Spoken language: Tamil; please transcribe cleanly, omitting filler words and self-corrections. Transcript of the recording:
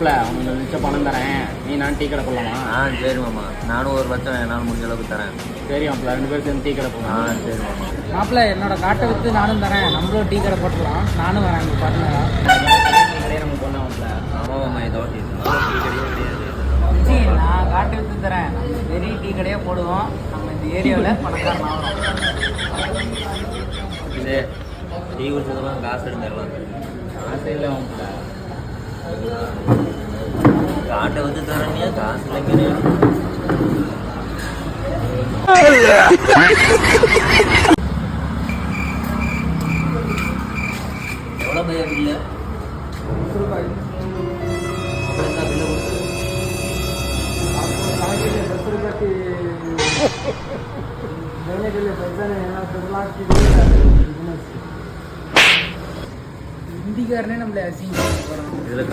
மாப்பிள்ள உனக்கு மிச்சம் பணம் தரேன், நீ நான் டீ கடை போடலாமா? சரி மாமா, நானும் 1 லட்சம் என்னால் முடிஞ்ச அளவுக்கு தரேன். சரி மாப்பிள்ள, 2 பேரும் சேர்ந்து டீ கடை போகலாம். சரி மாமா. மாப்பிள்ள என்னோட காட்டை விற்று நானும் தரேன், நம்மளும் டீ கடை போட்டுக்கலாம். நானும் வரேன் உங்கள் பார்ட்னரா. கடையை நம்ம போடலாம் மாப்பிள்ள. ஆமாம் மாமா, இதோ டீ கடையே கிடையாது. ஜி நான் காட்டை விற்று தரேன், நம்ம பெரிய டீ கடையே போடுவோம். நம்ம இந்த ஏரியாவில் பணக்காரன் ஆகணும். இது டீ குடிச்சதெல்லாம் காசு எடுத்துடலாம். காசு இல்லை மாப்பிள்ள. காட்டை வந்து தரணியா காசு இல்லைங்கிறேன். எவ்வளோ பையா பில்லு? 10 ரூபாய். அப்புறம் என்ன பில்லு கொடுத்து? ₹10 रुपये देने के लिए पैसा नहीं है, 10 लाख की बिजनेस. हिंदी करने நம்மள அசிங்கம் போறோம். இதில்